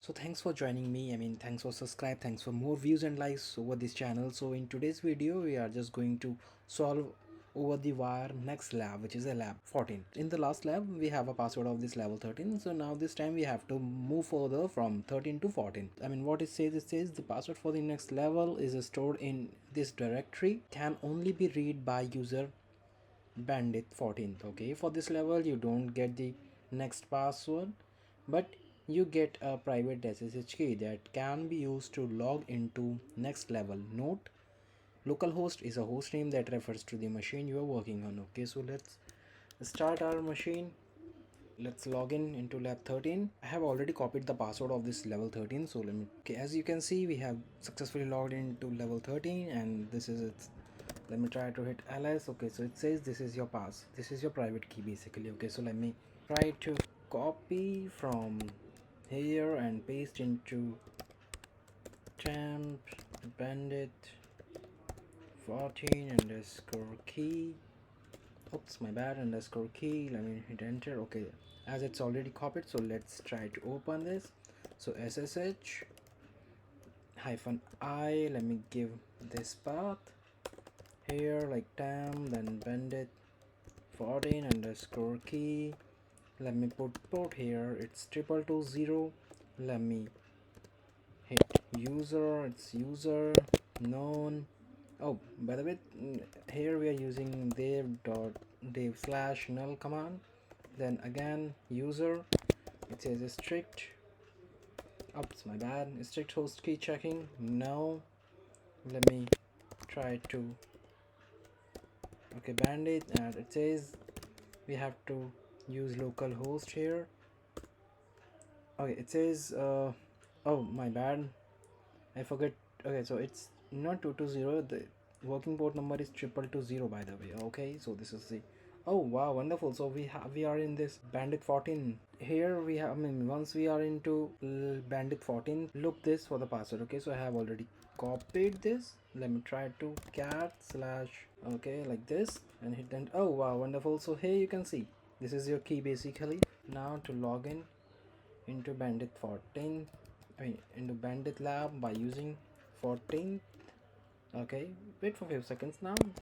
So thanks for joining me. Thanks for subscribe. Thanks for more views and likes over this channel. So in today's video, we are just going to solve over the wire next lab, which is a lab 14. In the last lab, we have a password of this level 13. So now this time we have to move further from 13 to 14. What it says the password for the next level is stored in this directory, can only be read by user Bandit 14th. Okay, for this level you don't get the next password, but you get a private SSH key that can be used to log into next level. Note, localhost is a host name that refers to the machine you are working on. Okay, so let's start our machine. Let's log in into lab 13. I have already copied the password of this level 13, so let me, okay, as you can see we have successfully logged into level 13 and this is it. Let me try to hit ls. Okay, so it says this is your pass, this is your private key basically. Okay, so let me try to copy from here and paste into temp bandit 14 underscore key. Oops, my bad, underscore key. Let me hit enter. Okay, as it's already copied, so let's try to open this. So ssh hyphen I, let me give this path here like tam, then bandit 14 underscore key. Let me put port here, it's 2220. Let me hit user, it's user known. Oh, by the way, here we are using dev slash null command. Then again user, it says strict. Oops, my bad, strict host key checking. No, let me try to, okay, bandit, and it says we have to use localhost here. Okay, it says oh, my bad, I forget. Okay, so it's not 220, the working port number is 2220 by the way. Okay, so this is the, oh wow, wonderful. So we are in this bandit 14. Here we have, once we are into bandit 14, look this for the password. Okay, so I have already copied this. Let me try to cat slash, okay, like this, and hit then. Oh wow, wonderful. So here you can see this is your key basically. Now to log in into bandit 14, into bandit lab by using 14. Okay, wait for a few seconds now.